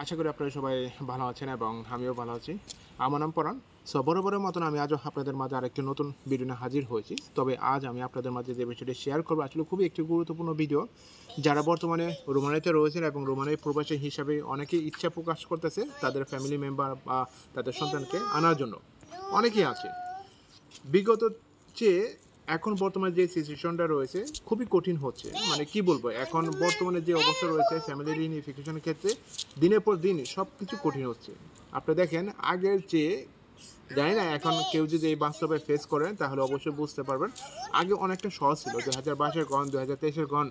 আশা করি আপনারা সবাই ভালো আছেন এবং আমিও ভালো আছি। আমার নাম পরাণ। বরাবরের মতন আমি আজও আপনাদের মাঝে আরেকটি নতুন ভিডিও নিয়ে হাজির হয়েছি। তবে আজ আমি আপনাদের মাঝে যে বিষয়টি শেয়ার করবো আসলে খুবই একটি গুরুত্বপূর্ণ ভিডিও। যারা বর্তমানে রোমানিয়াতে রয়েছেন এবং রোমানিয়ার প্রবাসী হিসাবে অনেকেই ইচ্ছা প্রকাশ করতেছে তাদের ফ্যামিলি মেম্বার বা তাদের সন্তানকে আনার জন্য। অনেকেই আছে। বিগত চেয়ে এখন বর্তমানে যে সিচুয়েশনটা রয়েছে খুবই কঠিন হচ্ছে। মানে কি বলবো, এখন বর্তমানে যে অবস্থা রয়েছে ফ্যামিলি রিউনিফিকেশনের ক্ষেত্রে দিনের পর দিন সব কিছু কঠিন হচ্ছে। আপনি দেখেন আগের চেয়ে, জানি না এখন কেউ যদি এই বাস্তবে ফেস করেন তাহলে অবশ্যই বুঝতে পারবেন। আগে অনেকটা সহজ ছিল, 2022-এর গণ, 2023-এর গণ,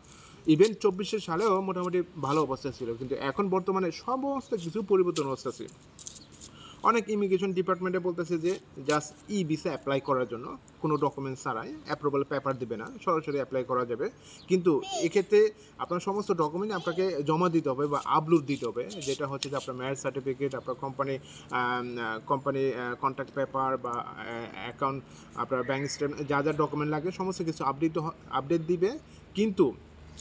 ইভেন 24 সালেও মোটামুটি ভালো অবস্থা ছিল, কিন্তু এখন বর্তমানে সমস্ত কিছু পরিবর্তন হচ্ছে। অনেক ইমিগ্রেশন ডিপার্টমেন্টে বলতেছে যে জাস্ট ভিসা অ্যাপ্লাই করার জন্য কোনো ডকুমেন্টস ছাড়াই অ্যাপ্রুভাল পেপার দেবে না, সরাসরি অ্যাপ্লাই করা যাবে। কিন্তু এক্ষেত্রে আপনার সমস্ত ডকুমেন্ট আপনাকে জমা দিতে হবে বা আপলোড দিতে হবে, যেটা হচ্ছে যে আপনার ম্যারেজ সার্টিফিকেট, আপনার কোম্পানি কন্ট্যাক্ট পেপার বা অ্যাকাউন্ট, আপনার ব্যাঙ্ক স্টেটমেন্ট, যা যা ডকুমেন্ট লাগে সমস্ত কিছু আপডেট দিবে। কিন্তু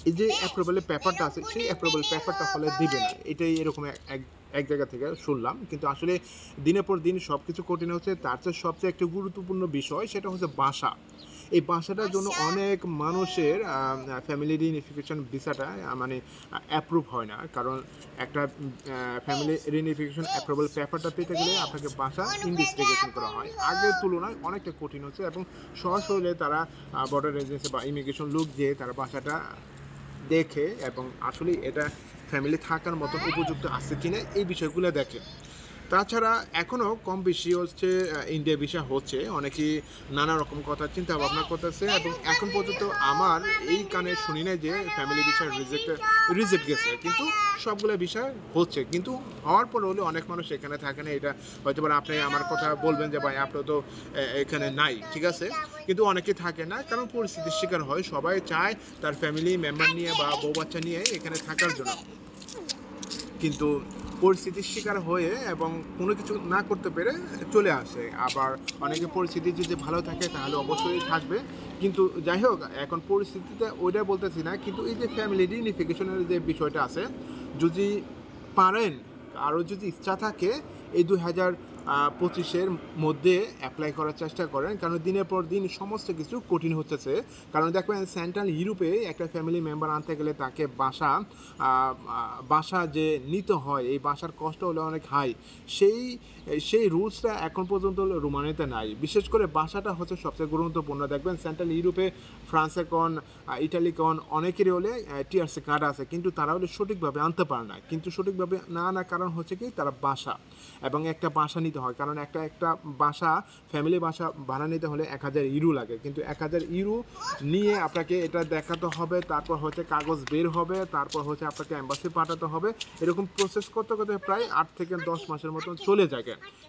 এই যে অ্যাপ্রুভালের পেপারটা আছে সেই অ্যাপ্রুভাল পেপারটা হলে দিবে না, এটাই এরকম এক জায়গা থেকে শুনলাম। কিন্তু আসলে দিনের পর দিন সব কিছু কঠিন হচ্ছে। তার চেয়ে সবচেয়ে একটা গুরুত্বপূর্ণ বিষয় সেটা হচ্ছে বাসা। এই বাসাটার জন্য অনেক মানুষের ফ্যামিলি রিউনিফিকেশন ভিসাটা মানে অ্যাপ্রুভ হয় না, কারণ একটা ফ্যামিলি রিউনিফিকেশন অ্যাপ্রুভাল পেপারটা পেতে গেলে আপনাকে বাসা ইনভেস্টিগেশন করা হয়। আগের তুলনায় অনেকটা কঠিন হচ্ছে এবং সহজ হলে তারা বর্ডার এজেন্সি বা ইমিগ্রেশন লোক দিয়ে তারা বাসাটা দেখে এবং আসলে এটা ফ্যামিলি থাকার মতন উপযুক্ত আছে কিনা এই বিষয়গুলো দেখে। তাছাড়া এখনও কম বেশি হচ্ছে ইন্ডিয়া ভিসা হচ্ছে, অনেকেই নানা রকম কথা চিন্তা ভাবনা করতেছে এবং এখন পর্যন্ত আমার এই কানে শুনি না যে ফ্যামিলি ভিসা রিজেক্ট গেছে। কিন্তু সবগুলো বিষয় হচ্ছে, কিন্তু হওয়ার পর হলে অনেক মানুষ এখানে থাকে না। এটা হয়তো আপনি আমার কথা বলবেন যে ভাই আপনি তো এখানে নাই, ঠিক আছে, কিন্তু অনেকে থাকে না কারণ পরিস্থিতির শিকার হয়। সবাই চায় তার ফ্যামিলি মেম্বার নিয়ে বা বউ বাচ্চা নিয়ে এখানে থাকার জন্য, কিন্তু পরিস্থিতির শিকার হয়ে এবং কোনো কিছু না করতে পেরে চলে আসে। আবার অনেকে পরিস্থিতি যদি ভালো থাকে তাহলে অবশ্যই থাকবে। কিন্তু যাই হোক, এখন পরিস্থিতিতে ওইটা বলতেছি না, কিন্তু এই যে ফ্যামিলি রিউনিফিকেশনের যে বিষয়টা আছে, যদি পারেন, আরও যদি ইচ্ছা থাকে এই 2025-এর মধ্যে অ্যাপ্লাই করার চেষ্টা করেন, কারণ দিনের পর দিন সমস্ত কিছু কঠিন হচ্ছে। কারণ দেখবেন সেন্ট্রাল ইউরোপে একটা ফ্যামিলি মেম্বার আনতে গেলে তাকে বাসা যে নিতে হয়, এই বাসার কষ্ট হলে অনেক হাই। সেই সেই রুলসটা এখন পর্যন্ত রোমানিয়াতে নাই। বিশেষ করে বাসাটা হচ্ছে সবচেয়ে গুরুত্বপূর্ণ। দেখবেন সেন্ট্রাল ইউরোপে ফ্রান্সে কন, ইটালি কন, অনেকেরই হলে টিআরসি কার্ড আছে, কিন্তু তারা হলে সঠিকভাবে আনতে পারে না। কিন্তু সঠিকভাবে না আনার কারণ হচ্ছে কি, তারা বাসা এবং একটা বাসা নিতে হয়, কারণ একটা বাসা, ফ্যামিলি বাসা ভাড়া নিতে হলে 1000 ইউরো লাগে। কিন্তু 1000 ইউরো নিয়ে আপনাকে এটা দেখাতে হবে, তারপর হচ্ছে কাগজ বের হবে, তারপর হচ্ছে আপনাকে অ্যাম্বাসি পাঠাতে হবে। এরকম প্রসেস করতে করতে প্রায় 8 থেকে 10 মাসের মতন চলে যায়।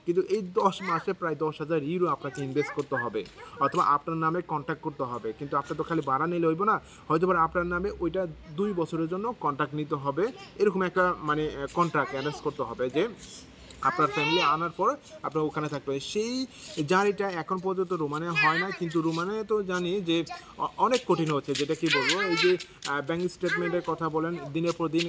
কিন্তু এই 10 মাসে প্রায় 10,000 ইউরো আপনাকে ইনভেস্ট করতে হবে, অথবা আপনার নামে কন্ট্যাক্ট করতে হবে। কিন্তু আপনার তো খালি ভাড়া নিলে হইব না, হয়তো আপনার নামে ওইটা 2 বছরের জন্য কন্ট্যাক্ট নিতে হবে। এরকম একটা মানে কন্ট্রাক্ট অ্যারেঞ্জ করতে হবে যে আপনার ফ্যামিলি আনার পর আপনার ওখানে থাকতে হবে। সেই জার্নিটা এখন পর্যন্ত রোমানিয়া হয় না, কিন্তু রোমানিয়া তো জানি যে অনেক কঠিন হচ্ছে। যেটা কি বলবো, এই যে ব্যাঙ্ক স্টেটমেন্টের কথা বলেন, দিনের পর দিন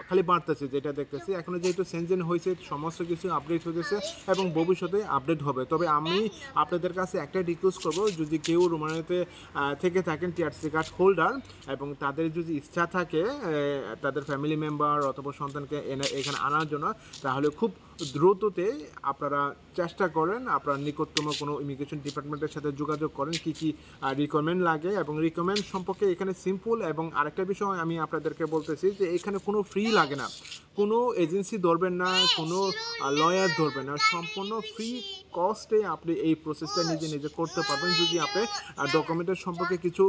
খালি বাড়তেছে, যেটা দেখতেছি। এখনও যেহেতু সেনজেন হয়েছে, সমস্ত কিছু আপডেট হয়েছে এবং ভবিষ্যতে আপডেট হবে। তবে আমি আপনাদের কাছে একটা রিকোয়েস্ট করবো, যদি কেউ রোমানিয়াতে থেকে থাকেন টিআরসি কার্ড হোল্ডার এবং তাদের যদি ইচ্ছা থাকে তাদের ফ্যামিলি মেম্বার অথবা সন্তানকে এখানে আনার জন্য, তাহলে খুব দ্রুততে আপনারা চেষ্টা করেন, আপনার নিকটতম কোনো ইমিগ্রেশন ডিপার্টমেন্টের সাথে যোগাযোগ করেন কী কী রিকোয়ারমেন্ট লাগে। এবং রিকোয়ারমেন্ট সম্পর্কে এখানে সিম্পল। এবং আরেকটা বিষয় আমি আপনাদেরকে বলতেছি যে এখানে কোনো ফ্রি লাগে না, কোনো এজেন্সি ধরবেন না, কোনো লয়ার ধরবেন না, সম্পূর্ণ ফ্রি কস্টে আপনি এই প্রসেসটা নিজে নিজে করতে পারবেন। যদি আপনি ডকুমেন্টের সম্পর্কে কিছু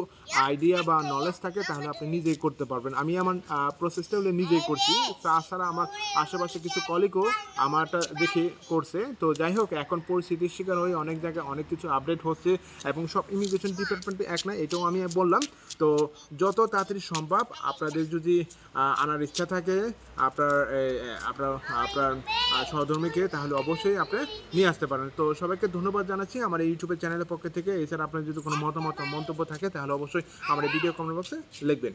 আইডিয়া বা নলেজ থাকে তাহলে আপনি নিজেই করতে পারবেন। আমি আমার প্রসেসটা হলে নিজেই করছি, তাছাড়া আমার আশেপাশে কিছু কলিগও আমারটা দেখে করছে। তো যাই হোক, এখন পরিস্থিতির শিকার হয়ে অনেক জায়গায় অনেক কিছু আপডেট হচ্ছে এবং সব ইমিগ্রেশন ডিপার্টমেন্টে এক না, এটাও আমি বললাম। তো যত তাড়াতাড়ি সম্ভব আপনাদের যদি আনার ইচ্ছা থাকে আপনার আপনার আপনার সহধর্মীকে, তাহলে অবশ্যই আপনি নিয়ে আসতে পারেন। তো সবাইকে ধন্যবাদ জানাচ্ছি আমার এই ইউটিউবের চ্যানেলের পক্ষ থেকে। এছাড়া আপনার যদি কোনো মতামত মন্তব্য থাকে তাহলে অবশ্যই আমার এই ভিডিও কমেন্ট বক্সে লিখবেন।